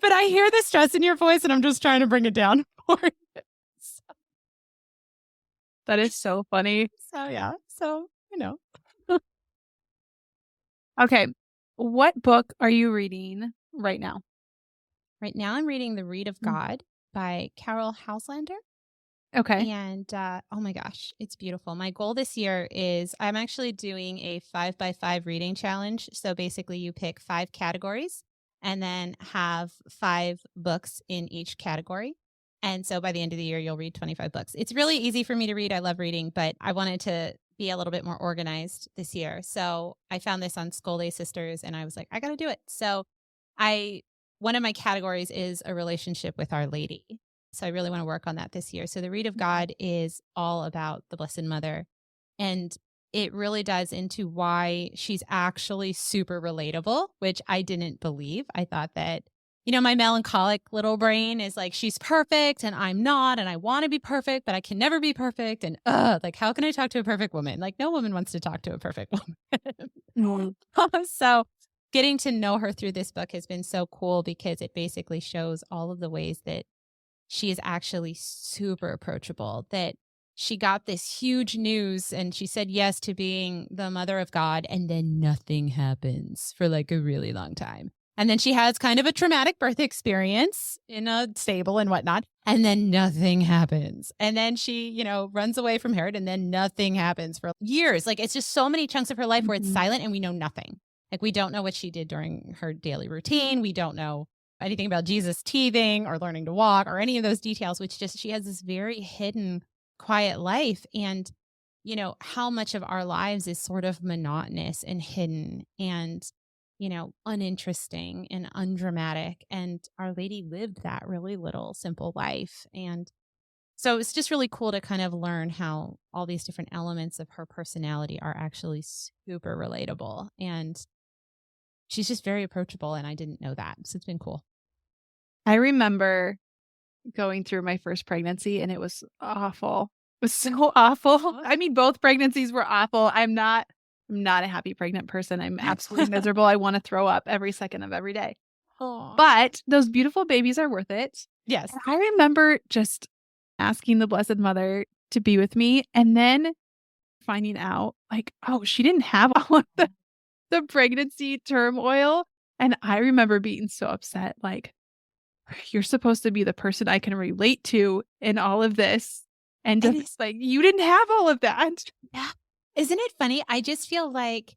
But I hear the stress in your voice and I'm just trying to bring it down for you. That is so funny. So, yeah. So, Okay. What book are you reading right now? Right now I'm reading The Reed of God by Carol Hauslander. Okay. And oh my gosh, it's beautiful. My goal this year is I'm actually doing a 5x5 reading challenge. So basically you pick 5 categories and then have 5 books in each category. And so by the end of the year, you'll read 25 books. It's really easy for me to read. I love reading, but I wanted to be a little bit more organized this year. So I found this on School Sisters and I was like, I got to do it. So I, one of my categories is a relationship with Our Lady. So I really want to work on that this year. So the Read of God is all about the Blessed Mother. And it really dives into why she's actually super relatable, which I didn't believe. I thought that, my melancholic little brain is like, she's perfect and I'm not, and I want to be perfect, but I can never be perfect. And like, how can I talk to a perfect woman? Like, no woman wants to talk to a perfect woman. So getting to know her through this book has been so cool because it basically shows all of the ways that she is actually super approachable, that she got this huge news and she said yes to being the mother of God, and then nothing happens for like a really long time. And then she has kind of a traumatic birth experience in a stable and whatnot, and then nothing happens. And then she, runs away from Herod, and then nothing happens for years. Like, it's just so many chunks of her life where it's silent and we know nothing. Like, we don't know what she did during her daily routine. We don't know anything about Jesus teething or learning to walk or any of those details, which just, she has this very hidden, quiet life. And, how much of our lives is sort of monotonous and hidden and, uninteresting and undramatic. And Our Lady lived that really little, simple life. And so it's just really cool to kind of learn how all these different elements of her personality are actually super relatable. And she's just very approachable, and I didn't know that. So it's been cool. I remember going through my first pregnancy and it was awful. It was so awful. I mean, both pregnancies were awful. I'm not a happy pregnant person. I'm absolutely miserable. I want to throw up every second of every day. Aww. But those beautiful babies are worth it. Yes. And I remember just asking the Blessed Mother to be with me and then finding out like, oh, she didn't have all of the pregnancy turmoil. And I remember being so upset, like, you're supposed to be the person I can relate to in all of this. And just like, you didn't have all of that. Yeah. Isn't it funny? I feel like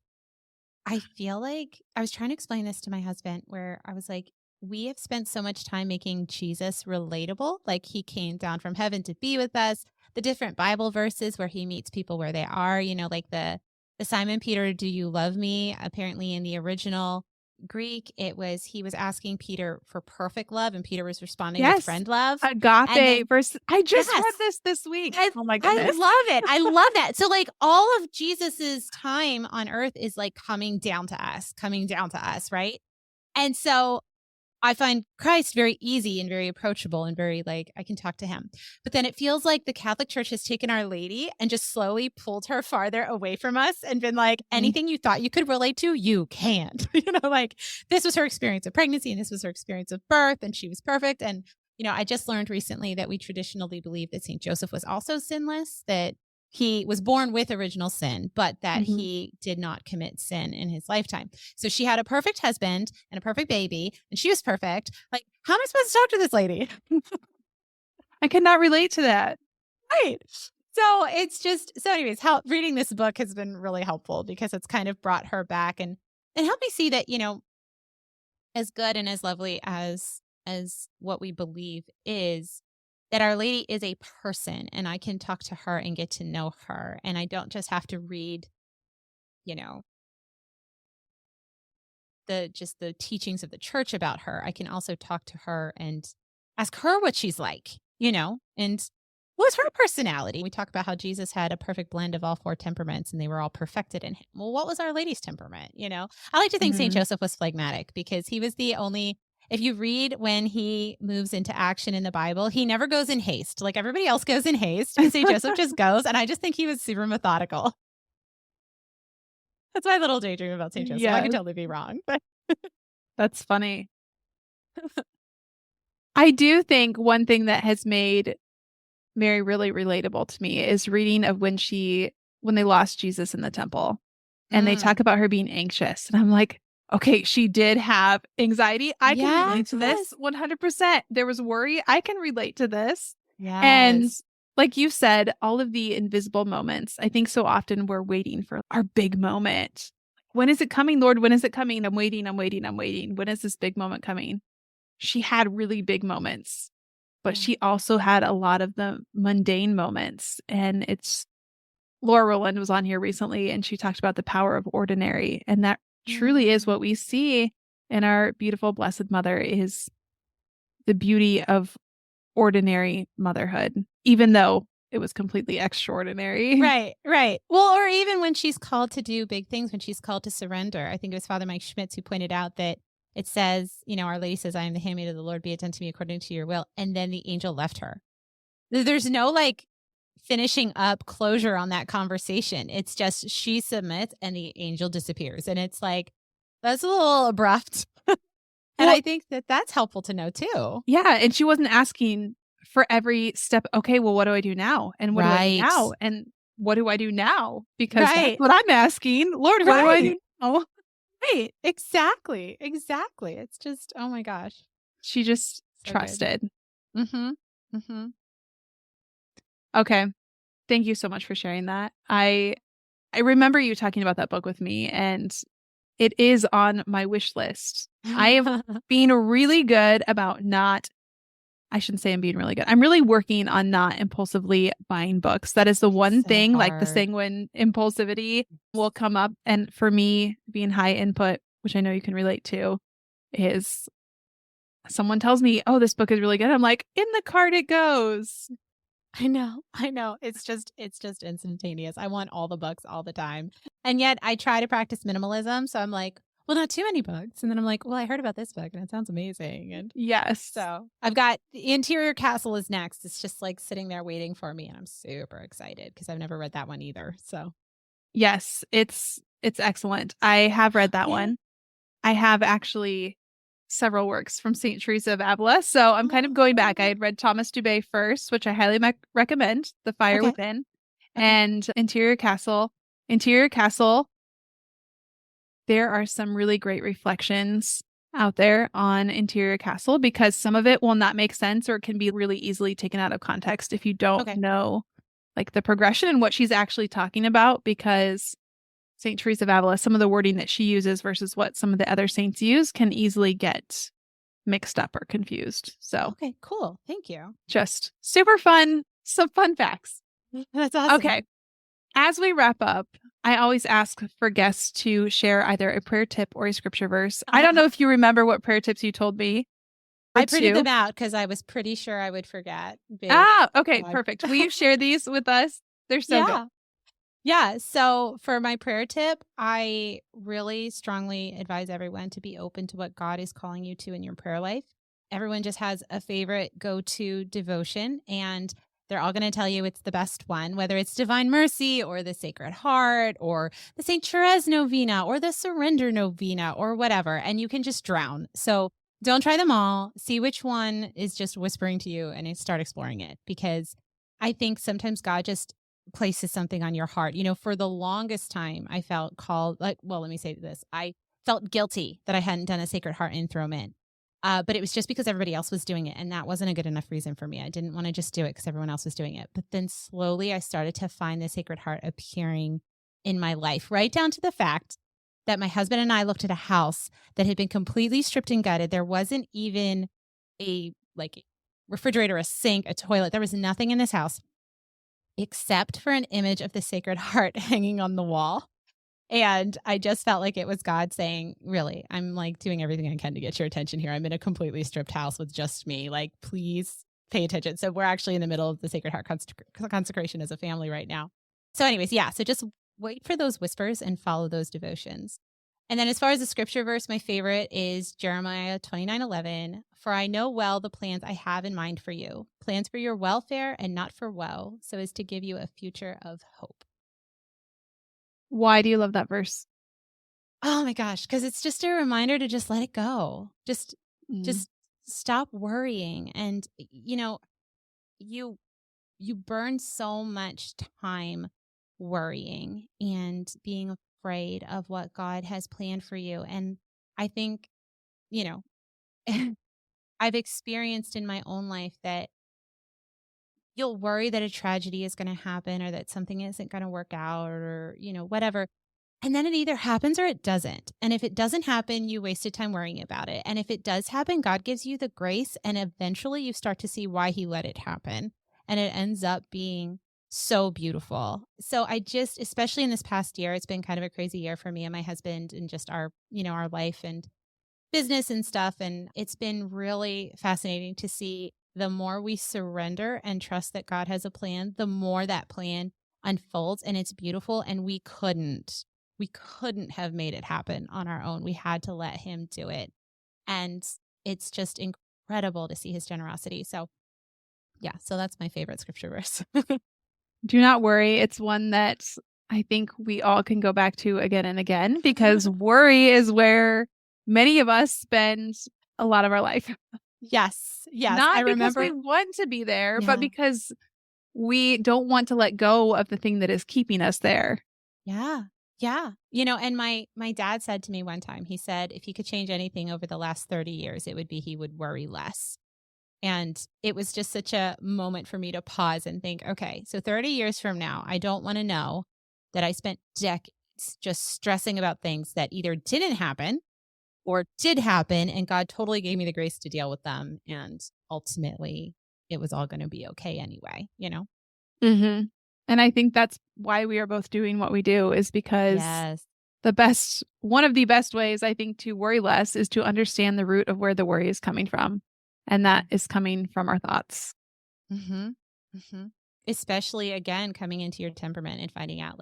I was trying to explain this to my husband where I was like, we have spent so much time making Jesus relatable. Like, he came down from heaven to be with us. The different Bible verses where he meets people where they are, like the Simon Peter, do you love me? Apparently in the original Greek, he was asking Peter for perfect love, and Peter was responding with friend love. Agape versus, I just read this week. Oh my goodness. I love it. I love that. So like all of Jesus's time on earth is like coming down to us, right? And so I find Christ very easy and very approachable and very like, I can talk to him. But then it feels like the Catholic Church has taken Our Lady and just slowly pulled her farther away from us and been like, anything you thought you could relate to, you can't. Like, this was her experience of pregnancy and this was her experience of birth, and she was perfect. And, I just learned recently that we traditionally believe that St. Joseph was also sinless, that he was born with original sin, but that he did not commit sin in his lifetime. So she had a perfect husband and a perfect baby, and she was perfect. Like, how am I supposed to talk to this lady? I cannot relate to that. Right. So it's just, anyways, reading this book has been really helpful because it's kind of brought her back and helped me see that, as good and as lovely as what we believe is, that Our Lady is a person, and I can talk to her and get to know her. And I don't just have to read, the teachings of the church about her. I can also talk to her and ask her what she's like, and what's her personality. We talk about how Jesus had a perfect blend of all four temperaments and they were all perfected in him. Well, what was Our Lady's temperament? I like to think St. Joseph was phlegmatic because he was the only. If you read when he moves into action in the Bible, he never goes in haste. Like, everybody else goes in haste, and St. Joseph just goes. And I just think he was super methodical. That's my little daydream about St. Joseph. I can totally be wrong, but that's funny. I do think one thing that has made Mary really relatable to me is reading of when they lost Jesus in the temple, and they talk about her being anxious. And I'm like, okay, she did have anxiety. I can relate to this 100%. There was worry. I can relate to this. Yes. And like you said, all of the invisible moments, I think so often we're waiting for our big moment. When is it coming, Lord? When is it coming? I'm waiting. When is this big moment coming? She had really big moments but Yeah. she also had a lot of the mundane moments. And it's Laura Rowland was on here recently and she talked about the power of ordinary. And that truly is Mm. what we see in our beautiful Blessed Mother is the beauty of ordinary motherhood, even though it was completely extraordinary. Right, right. Well, or even when she's called to do big things, when she's called to surrender. I think it was Father Mike Schmitz who pointed out that it says, Our Lady says, I am the handmaid of the Lord, be it done to me according to your will. And then the angel left her. There's no like finishing up closure on that conversation. It's just she submits and the angel disappears. And it's like, that's a little abrupt. And Well, I think that that's helpful to know too. yeah, and she wasn't asking for every step, "Okay, well, what do I do now? And what do I do Right. now? And what do I do now?" Because that's Right. what I'm asking. "Lord, what do I Right. do now?" Right. Exactly. Exactly. It's just, oh my gosh. She just So good. trusted. Mm-hmm. Mm-hmm. Okay. Thank you so much for sharing that. I remember you talking about that book with me, and it is on my wish list. I have been really good about not I shouldn't say I'm being really good. I'm really working on not impulsively buying books. That is the one So thing, like the hard. sanguine impulsivity will come up. And for me, being high input, which I know you can relate to, is someone tells me, "Oh, this book is really good." I'm like, "In the cart it goes." I know. I know. It's just instantaneous. I want all the books all the time. And yet I try to practice minimalism. So I'm like, well, not too many books. And then I'm like, well, I heard about this book and it sounds amazing. And Yes. so I've got the Interior Castle is next. It's just like sitting there waiting for me. And I'm super excited because I've never read that one either. So Yes, it's excellent. I have read that yeah. one. I have actually several works from Saint Teresa of Avila, so I'm kind of going back. I had read Thomas Dubay first, which I highly recommend, The Fire Okay. Within, Okay. and Interior Castle. Interior Castle, there are some really great reflections out there on Interior Castle because some of it will not make sense or it can be really easily taken out of context if you don't Okay. know like the progression and what she's actually talking about because Saint Teresa of Avila, some of the wording that she uses versus what some of the other saints use can easily get mixed up or confused. So Okay. Cool. Thank you. just super fun, some fun facts. That's awesome. Okay. As we wrap up, I always ask for guests to share either a prayer tip or a scripture verse. I don't know if you remember what prayer tips you told me or I printed two. them out because I was pretty sure I would forget. But Ah, okay, God. perfect. Will you share these with us? They're so good. Yeah. Yeah. So for my prayer tip, I really strongly advise everyone to be open to what God is calling you to in your prayer life. Everyone just has a favorite go to devotion, and they're all going to tell you it's the best one, whether it's Divine Mercy or the Sacred Heart or the St. Therese Novena or the Surrender Novena or whatever. And you can just drown. So don't try them all. See which one is just whispering to you and start exploring it because I think sometimes God just places something on your heart. For the longest time, I felt called, like, well, let me say this. I felt guilty that I hadn't done a Sacred Heart enthronement. But it was just because everybody else was doing it. And that wasn't a good enough reason for me. I didn't want to just do it because everyone else was doing it. But then slowly I started to find the Sacred Heart appearing in my life, right down to the fact that my husband and I looked at a house that had been completely stripped and gutted. There wasn't even a like refrigerator, a sink, a toilet. There was nothing in this house except for an image of the Sacred Heart hanging on the wall. And I just felt like it was God saying, really, I'm like doing everything I can to get your attention here. I'm in a completely stripped house with just me. Like, please pay attention. So we're actually in the middle of the Sacred Heart consecration as a family right now. So, anyways, yeah. So just wait for those whispers and follow those devotions. And then as far as the scripture verse, my favorite is Jeremiah 29:11. For I know well the plans I have in mind for you, plans for your welfare and not for woe, so as to give you a future of hope. Why do you love that verse? Oh my gosh, because it's just a reminder to just let it go. Mm. Just stop worrying. And you you burn so much time worrying and being afraid of what God has planned for you. And I think, you know, I've experienced in my own life that you'll worry that a tragedy is going to happen or that something isn't going to work out or, whatever. And then it either happens or it doesn't. And if it doesn't happen, you wasted time worrying about it. And if it does happen, God gives you the grace, and eventually you start to see why he let it happen. And it ends up being so beautiful. So I just, especially in this past year, it's been kind of a crazy year for me and my husband and just our, our life and business and stuff. And it's been really fascinating to see the more we surrender and trust that God has a plan, the more that plan unfolds, and it's beautiful. And we couldn't have made it happen on our own. We had to let him do it. And it's just incredible to see his generosity. So yeah, so that's my favorite scripture verse. Do not worry. It's one that I think we all can go back to again and again, because worry is where many of us spend a lot of our life. Yes. Not I because remember. we want to be there, but Yeah. because we don't want to let go of the thing that is keeping us there. Yeah. Yeah. And my dad said to me one time, he said, if he could change anything over the last 30 years, it would be he would worry less. And it was just such a moment for me to pause and think, okay, so 30 years from now, I don't want to know that I spent decades just stressing about things that either didn't happen or did happen. And God totally gave me the grace to deal with them. And ultimately, it was all going to be okay anyway. Mm-hmm. And I think that's why we are both doing what we do, is because Yes. one of the best ways, I think, to worry less is to understand the root of where the worry is coming from. And that is coming from our thoughts. Mm-hmm. Mm-hmm. Especially again, coming into your temperament and finding out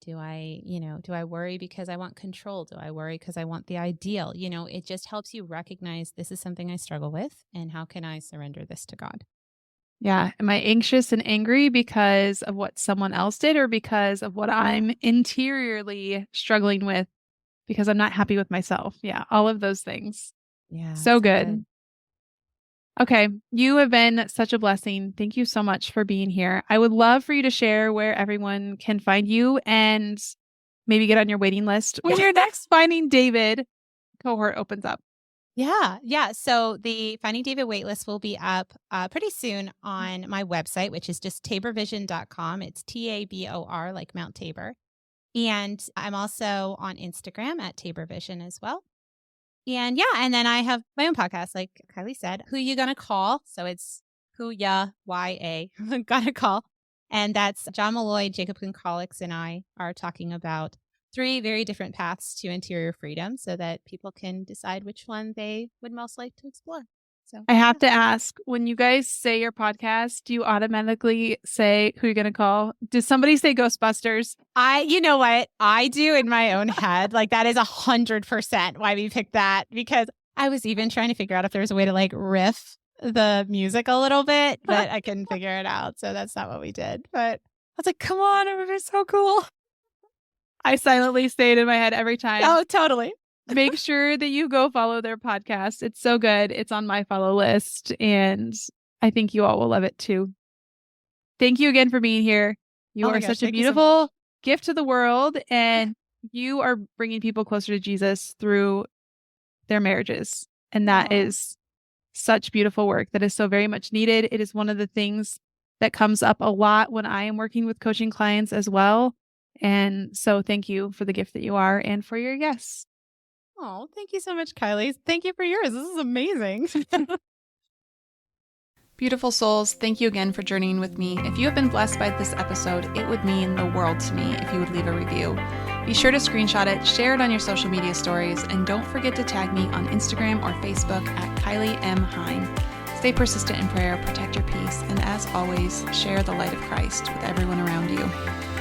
do I worry because I want control? Do I worry because I want the ideal? It just helps you recognize this is something I struggle with, and how can I surrender this to God? Yeah. Am I anxious and angry because of what someone else did, or because of what I'm interiorly struggling with because I'm not happy with myself? Yeah. All of those things. Yeah, So so good. good. Okay. You have been such a blessing. Thank you so much for being here. I would love for you to share where everyone can find you and maybe get on your waiting list when your next Finding David cohort opens up. Yeah, yeah. So the Finding David waitlist will be up pretty soon on my website, which is just taborvision.com. It's TABOR, like Mount Tabor. And I'm also on Instagram at taborvision as well. And yeah, and then I have my own podcast, like Kylie said, Who You Gonna Call? So it's Who Ya, Y-A, Gonna Call. And that's John Malloy, Jacob Concolics, and I are talking about 3 very different paths to interior freedom so that people can decide which one they would most like to explore. So I have to ask, when you guys say your podcast, do you automatically say who you're going to call? Does somebody say Ghostbusters? you know what I do in my own head, like that is 100% why we picked that, because I was even trying to figure out if there was a way to riff the music a little bit, but I couldn't figure it out. So that's not what we did. But I was like, come on, it would be so cool. I silently say it in my head every time. Oh, totally. Make sure that you go follow their podcast. It's so good. It's on my follow list, and I think you all will love it too. Thank you again for being here. You are such a beautiful gift to the world, and you are bringing people closer to Jesus through their marriages. And that is such beautiful work that is so very much needed. It is one of the things that comes up a lot when I am working with coaching clients as well. And so thank you for the gift that you are and for your yes. Oh, thank you so much, Kylie. Thank you for yours. This is amazing. Beautiful souls, thank you again for journeying with me. If you have been blessed by this episode, it would mean the world to me if you would leave a review. Be sure to screenshot it, share it on your social media stories, and don't forget to tag me on Instagram or Facebook at Kylie M. Hine. Stay persistent in prayer, protect your peace, and as always, share the light of Christ with everyone around you.